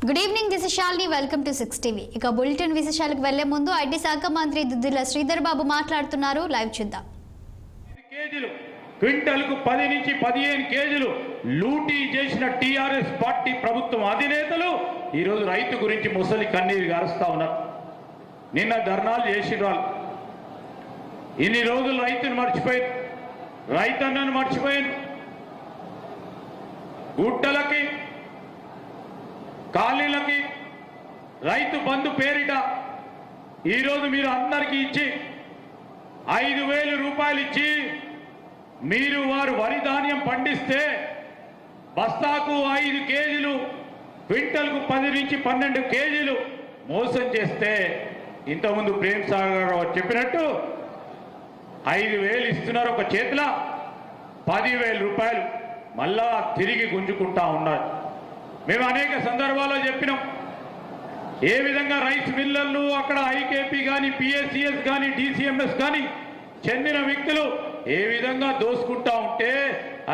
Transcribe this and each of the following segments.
Good evening, this is Shalini. Welcome to 6 TV. ఇక bulletin విశేషాలకు వెళ్లే ముందు ఐటీ శాఖ మంత్రి దుద్దిల్ల శ్రీధర్ బాబు మాట్లాడుతున్నారు. లైవ్ చూద్దాం. కేజీలు క్వింటల్కు 10 నుంచి 15 కేజీలు లూటీ చేసిన టీఆర్ఎస్ పార్టీ ప్రభుత్వం అధినేతలు ఈరోజు రైతు గురించి ముసలి కన్నీరు గారుస్తా ఉన్నారు. నిన్న ధర్నాలు చేసిన వాళ్ళు ఇన్ని రోజులు రైతును మర్చిపోయారు, రైతన్నను మర్చిపోయారు. గుట్టలకి ఖాళీలకి రైతు బంధు పేరిట ఈరోజు మీరు అందరికీ ఇచ్చి 5,000 రూపాయలు ఇచ్చి మీరు వారు వరి ధాన్యం పండిస్తే బస్తాకు 5 కేజీలు, క్వింటల్కు 10 నుంచి 12 కేజీలు మోసం చేస్తే ఇంతకుముందు ప్రేమ్ సాగర్ గారు చెప్పినట్టు 5,000 ఇస్తున్నారు ఒక చేతిలో, 10,000 రూపాయలు మళ్ళా తిరిగి గుంజుకుంటా ఉన్నారు. మేము అనేక సందర్భాల్లో చెప్పినాం ఏ విధంగా రైస్ మిల్లర్లు అక్కడ ఐకేపీ కానీ పిఎస్సిఎస్ కానీ డిసిఎంఎస్ కానీ చెందిన వ్యక్తులు ఏ విధంగా దోసుకుంటా ఉంటే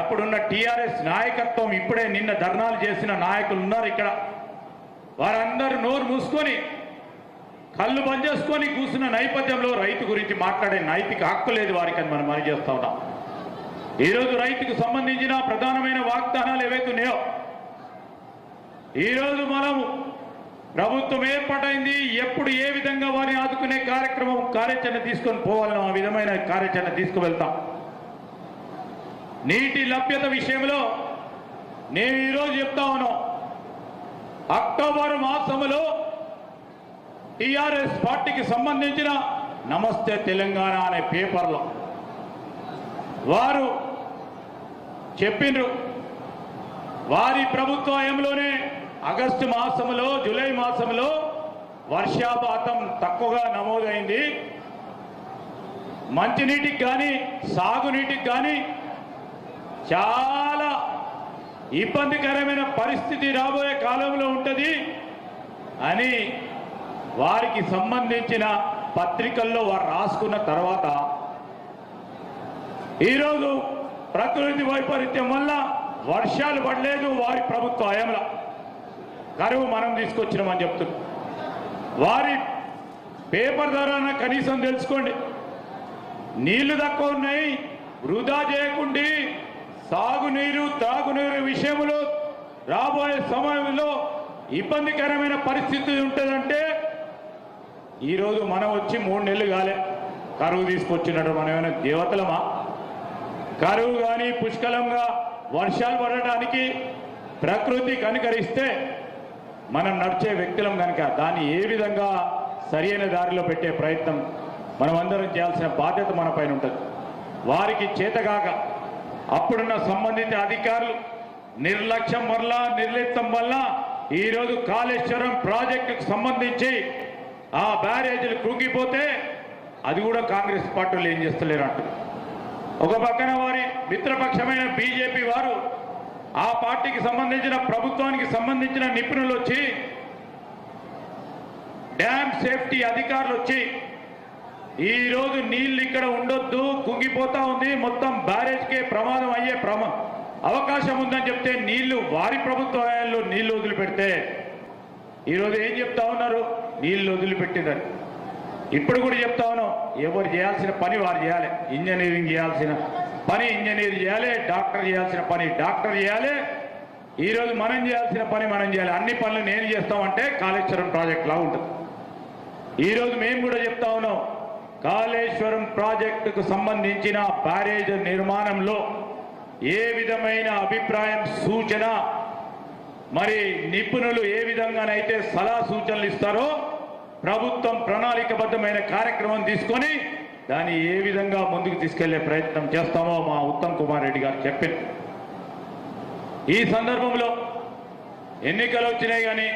అప్పుడున్న టీఆర్ఎస్ నాయకత్వం ఇప్పుడే నిన్న ధర్నాలు చేసిన నాయకులు ఉన్నారు ఇక్కడ. వారందరూ నోరు మూసుకొని కళ్ళు బంద్ చేసుకొని కూర్చున్న నేపథ్యంలో రైతు గురించి మాట్లాడే నైతిక హక్కు లేదు వారికి అని మనం మనవి చేస్తా ఉన్నాం. ఈరోజు రైతుకు సంబంధించిన ప్రధానమైన వాగ్దానాలు ఏవైతే ఉన్నాయో ఈరోజు మనము ప్రభుత్వం ఏర్పాటైంది, ఎప్పుడు ఏ విధంగా వారిని ఆదుకునే కార్యాచరణ తీసుకొని పోవాలని ఆ విధమైన కార్యాచరణ తీసుకువెళ్తాం. నీటి లభ్యత విషయంలో నేను ఈరోజు చెప్తా ఉన్నాను, అక్టోబర్ మాసంలో టీఆర్ఎస్ పార్టీకి సంబంధించిన నమస్తే తెలంగాణ అనే పేపర్లో వారు చెప్పిండ్రు వారి ప్రభుత్వ హయాంలోనే ఆగస్టు మాసంలో జూలై మాసంలో వర్షపాతం తక్కువగా నమోదైంది, మంచినీటికి కానీ సాగునీటికి కానీ చాలా ఇబ్బందికరమైన పరిస్థితి రాబోయే కాలంలో ఉంటుంది అని వారికి సంబంధించిన పత్రికల్లో వారు రాసుకున్న తర్వాత ఈరోజు ప్రకృతి వైపరీత్యం వల్ల వర్షాలు పడలేదు. వారి ప్రభుత్వ హయాంలో కరువు మనం తీసుకొచ్చినామని చెప్తున్నారు. వారి పేపర్ ద్వారా కనీసం తెలుసుకోండి, నీళ్లు తక్కువ ఉన్నాయి, వృధా చేయకుండా సాగునీరు త్రాగునీరు విషయంలో రాబోయే సమయంలో ఇబ్బందికరమైన పరిస్థితి ఉంటుందంటే ఈరోజు మనం వచ్చి 3 నెలలు కాలే కరువు తీసుకొచ్చినట్టు మనం ఏమైనా దేవతలమా? కరువు కానీ పుష్కలంగా వర్షాలు పడటానికి ప్రకృతి కనుకరిస్తే మనం నడిచే వ్యక్తులం కనుక దాన్ని ఏ విధంగా సరైన దారిలో పెట్టే ప్రయత్నం మనం అందరం చేయాల్సిన బాధ్యత మన పైన ఉంటుంది. వారికి చేతగాక అప్పుడున్న సంబంధిత అధికారులు నిర్లక్ష్యం వల్ల నిర్లిప్తం వల్ల ఈరోజు కాళేశ్వరం ప్రాజెక్టుకు సంబంధించి ఆ బ్యారేజీలు కృంగిపోతే అది కూడా కాంగ్రెస్ పార్టీలు ఏం చేస్తలేరు అంటారు. ఒక పక్కన వారి మిత్రపక్షమైన బీజేపీ వారు ఆ పార్టీకి సంబంధించిన ప్రభుత్వానికి సంబంధించిన నిపుణులు వచ్చి డ్యామ్ సేఫ్టీ అధికారులు వచ్చి ఈరోజు నీళ్ళు ఇక్కడ ఉండొద్దు, కుంగిపోతా ఉంది, మొత్తం బ్యారేజ్కే ప్రమాదం అయ్యే అవకాశం ఉందని చెప్తే నీళ్లు వారి ప్రభుత్వంలో నీళ్లు వదిలిపెడితే ఈరోజు ఏం చెప్తా ఉన్నారు? నీళ్లు వదిలిపెట్టిందని. ఇప్పుడు కూడా చెప్తా ఉన్నాం, ఎవరు చేయాల్సిన పని వారు చేయాలి. ఇంజనీరింగ్ చేయాల్సిన పని ఇంజనీర్ చేయాలి, డాక్టర్ చేయాల్సిన పని డాక్టర్ చేయాలి, ఈరోజు మనం చేయాల్సిన పని మనం చేయాలి. అన్ని పనులు నేను చేస్తామంటే కాళేశ్వరం ప్రాజెక్ట్ లా ఉంటుంది. ఈరోజు మేము కూడా చెప్తా ఉన్నాం, కాళేశ్వరం ప్రాజెక్టుకు సంబంధించిన బ్యారేజ్ నిర్మాణంలో ఏ విధమైన అభిప్రాయం సూచన మరి నిపుణులు ఏ విధంగానైతే సలహా సూచనలు ఇస్తారో ప్రభుత్వం ప్రణాళికబద్ధమైన కార్యక్రమం తీసుకొని దాన్ని ఏ విధంగా ముందుకు తీసుకెళ్లే ప్రయత్నం చేస్తామో మా ఉత్తమ్ కుమార్ రెడ్డి గారు చెప్పారు. ఈ సందర్భంలో ఎన్నికలు వచ్చినాయి కానీ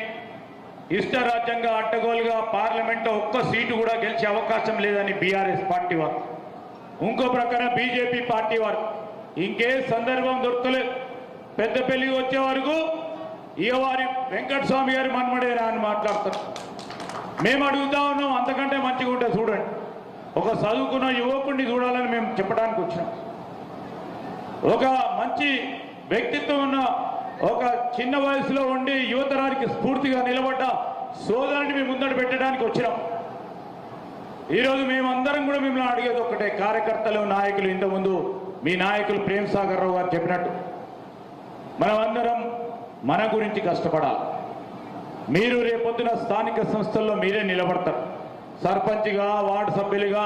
ఇష్టరాజ్యంగా అడ్డగోలుగా పార్లమెంట్లో ఒక్క సీటు కూడా గెలిచే అవకాశం లేదని బీఆర్ఎస్ పార్టీ వారు, ఇంకో ప్రకారం బీజేపీ పార్టీ వారు ఇంకే సందర్భం దొరకలేదు. పెద్దపల్లికి వచ్చే వరకు ఇక వారి వెంకటస్వామి గారి మన్మడేనా అని మాట్లాడతారు. మేము అడుగుతా ఉన్నాం, అంతకంటే మంచిగా ఉంటే చూడండి. ఒక చదువుకున్న యువకుడిని చూడాలని మేము చెప్పడానికి వచ్చినాం. ఒక మంచి వ్యక్తిత్వం ఉన్న ఒక చిన్న వయసులో ఉండి యువతరానికి స్ఫూర్తిగా నిలబడ్డ సోదరుని మీ ముందట పెట్టడానికి వచ్చినాం. ఈరోజు మేమందరం కూడా మిమ్మల్ని అడిగేది ఒక్కటే, కార్యకర్తలు నాయకులు, ఇంతకుముందు మీ నాయకులు ప్రేమ్ సాగర్ రావు గారు చెప్పినట్టు మనమందరం మన గురించి కష్టపడాలి. మీరు రేపొద్దున స్థానిక సంస్థల్లో మీరే నిలబడతారు. సర్పంచ్గా, వార్డు సభ్యులుగా,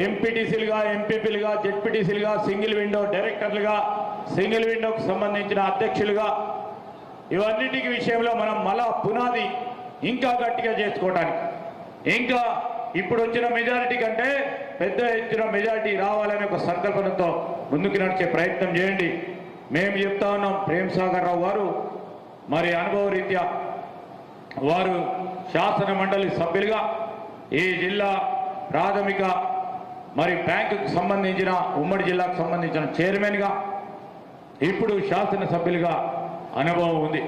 ఎంపీటీసీలుగా, ఎంపీపీలుగా, జెడ్పీటీసీలుగా, సింగిల్ విండో డైరెక్టర్లుగా, సింగిల్ విండోకు సంబంధించిన అధ్యక్షులుగా, ఇవన్నిటికి విషయంలో మనం మళ్ళా పునాది ఇంకా గట్టిగా చేసుకోవడానికి, ఇంకా ఇప్పుడు వచ్చిన మెజారిటీ కంటే పెద్ద ఎత్తున మెజారిటీ రావాలనే ఒక సంకల్పనతో ముందుకు నడిచే ప్రయత్నం చేయండి. మేము చెప్తా ఉన్నాం, ప్రేమ్ సాగర్ రావు గారు మరి అనుభవ రీత్యా వారు శాసన మండలి సభ్యులుగా, ఈ జిల్లా ప్రాథమిక మరి బ్యాంకుకు సంబంధించిన ఉమ్మడి జిల్లాకు సంబంధించిన చైర్మన్గా, ఇప్పుడు శాసనసభ్యులుగా అనుభవం ఉంది.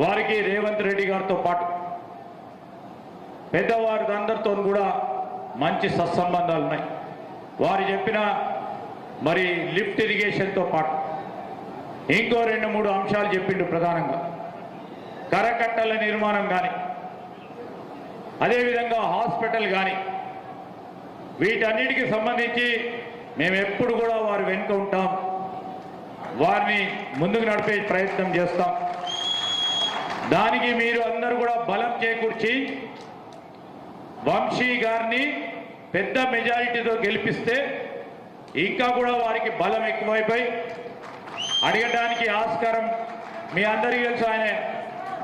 వారికి రేవంత్ రెడ్డి గారితో పాటు పెద్దవారి అందరితో కూడా మంచి సత్సంబంధాలు ఉన్నాయి. వారు చెప్పిన మరి లిఫ్ట్ ఇరిగేషన్తో పాటు ఇంకో 2-3 అంశాలు చెప్పిండు. ప్రధానంగా కరకట్టల నిర్మాణం కానీ, అదేవిధంగా హాస్పిటల్ కానీ, వీటన్నిటికి సంబంధించి మేము ఎప్పుడు కూడా వారు వెనుక ఉంటాం, వారిని ముందుకు నడిపే ప్రయత్నం చేస్తాం. దానికి మీరు అందరూ కూడా బలం చేకూర్చి వంశీ గారిని పెద్ద మెజారిటీతో గెలిపిస్తే ఇంకా కూడా వారికి బలం ఎక్కువైపోయి అడగడానికి ఆస్కారం. మీ అందరికీ తెలుసు, ఆయన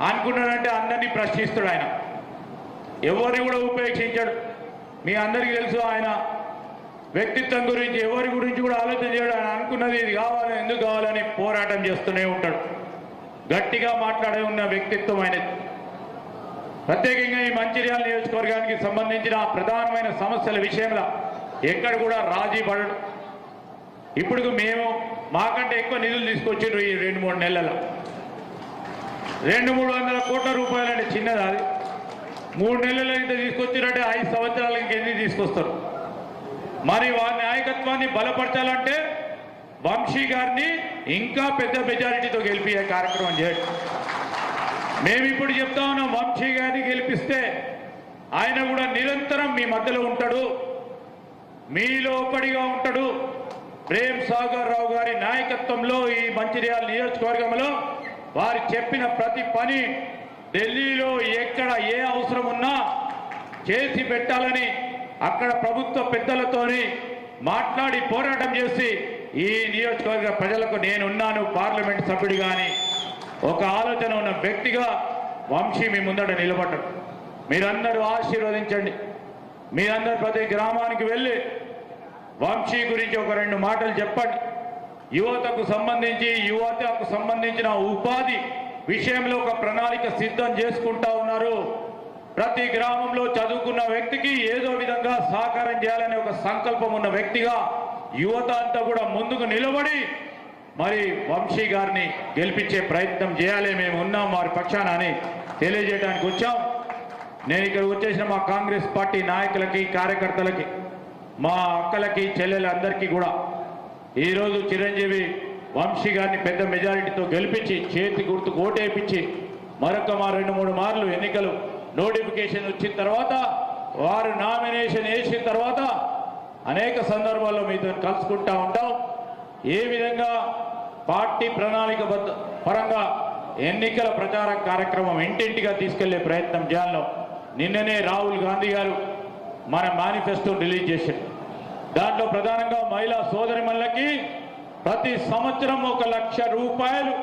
అనుకున్నాడంటే అందరినీ ప్రశ్నిస్తాడు. ఆయన ఎవరిని కూడా ఉపేక్షించాడు. మీ అందరికీ తెలుసు, ఆయన వ్యక్తిత్వం గురించి ఎవరి గురించి కూడా ఆలోచన చేయడు. ఆయన అనుకున్నది ఇది కావాలి, ఎందుకు కావాలని పోరాటం చేస్తూనే ఉంటాడు. గట్టిగా మాట్లాడే ఉన్న వ్యక్తిత్వం ఆయనది. ప్రత్యేకంగా ఈ మంచిర్యాల నియోజకవర్గానికి సంబంధించిన ప్రధానమైన సమస్యల విషయంలో ఎక్కడ కూడా రాజీ పడడు. ఇప్పుడు మేము మాకంటే ఎక్కువ నిధులు తీసుకొచ్చిండ్రు ఈ 2-3 నెలల. 200-300 కోట్ల రూపాయలు అంటే చిన్నది అది. 3 నెలలు అయితే తీసుకొచ్చినట్టే 5 సంవత్సరాలు ఇంకెన్ని తీసుకొస్తారు. మరి వారి నాయకత్వాన్ని బలపరచాలంటే వంశీ గారిని ఇంకా పెద్ద మెజారిటీతో గెలిపే కార్యక్రమం చేయండి. మేము ఇప్పుడు చెప్తా ఉన్నాం, వంశీ గారిని గెలిపిస్తే ఆయన కూడా నిరంతరం మీ మధ్యలో ఉంటాడు, మీలో ఒకడిగా ఉంటాడు. ప్రేమ్ సాగర్ రావు గారి నాయకత్వంలో ఈ మంచిర్యాల నియోజకవర్గంలో వారు చెప్పిన ప్రతి పని ఢిల్లీలో ఎక్కడ ఏ అవసరం ఉన్నా చేసి పెట్టాలని అక్కడ ప్రభుత్వ పెద్దలతోని మాట్లాడి పోరాటం చేసి ఈ నియోజకవర్గ ప్రజలకు నేనున్నాను పార్లమెంట్ సభ్యుడు కానీ ఒక ఆలోచన ఉన్న వ్యక్తిగా వంశీ మీ ముందట నిలబడ్డాడు. మీరందరూ ఆశీర్వదించండి. మీరందరూ ప్రతి గ్రామానికి వెళ్ళి వంశీ గురించి ఒక 2 మాటలు చెప్పండి. యువతకు సంబంధించిన ఉపాధి విషయంలో ఒక ప్రణాళిక సిద్ధం చేసుకుంటా ఉన్నారు. ప్రతి గ్రామంలో చదువుకున్న వ్యక్తికి ఏదో విధంగా సహకారం చేయాలనే ఒక సంకల్పం ఉన్న వ్యక్తిగా యువత అంతా కూడా ముందుకు నిలబడి మరి వంశీ గారిని గెలిపించే ప్రయత్నం చేయాలి. మేము ఉన్నాం వారి పక్షాన అని తెలియజేయడానికి వచ్చాం. నేను ఇక్కడ వచ్చేసిన మా కాంగ్రెస్ పార్టీ నాయకులకి, కార్యకర్తలకి, మా అక్కలకి, చెల్లెలందరికీ కూడా ఈరోజు చిరంజీవి వంశీ గారిని పెద్ద మెజారిటీతో గెలిపించి చేతి గుర్తు ఓటేపించి మరొక 2-3 మార్లు ఎన్నికలు నోటిఫికేషన్ వచ్చిన తర్వాత వారు నామినేషన్ వేసిన తర్వాత అనేక సందర్భాల్లో మీతో కలుసుకుంటా ఉంటాం. ఏ విధంగా పార్టీ ప్రణాళిక పరంగా ఎన్నికల ప్రచార కార్యక్రమం ఇంటింటిగా తీసుకెళ్లే ప్రయత్నం చేయాలో నిన్ననే రాహుల్ గాంధీ గారు మన మేనిఫెస్టో రిలీజ్ చేశారు. దాంట్లో ప్రధానంగా మహిళా సోదరిమణులకి ప్రతి సంవత్సరం 1 లక్ష రూపాయలు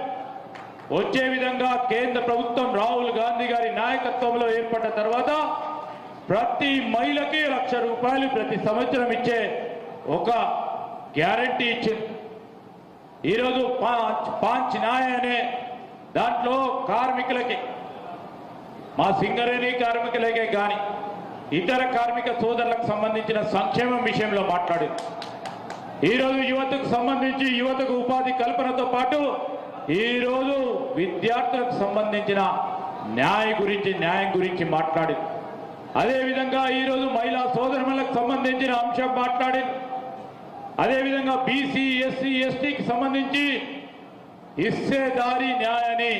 వచ్చే విధంగా కేంద్ర ప్రభుత్వం రాహుల్ గాంధీ గారి నాయకత్వంలో ఏర్పడ్డ తర్వాత ప్రతి మహిళకి 1 లక్ష రూపాయలు ప్రతి సంవత్సరం ఇచ్చే ఒక గ్యారంటీ ఇచ్చింది. ఈరోజు పాంచ్ న్యాయ అనే దాంట్లో కార్మికులకి, మా సింగరేణి కార్మికులకే కానీ ఇతర కార్మిక సోదరులకు సంబంధించిన సంక్షేమం విషయంలో మాట్లాడింది. ఈరోజు యువతకు సంబంధించి యువతకు ఉపాధి కల్పనతో పాటు ఈరోజు విద్యార్థులకు సంబంధించిన న్యాయం గురించి మాట్లాడింది. అదేవిధంగా ఈరోజు మహిళా సోదరులకు సంబంధించిన అంశం మాట్లాడింది. అదేవిధంగా బీసీ, ఎస్సీ, ఎస్టీకి సంబంధించి ఇస్సేదారి న్యాయాన్ని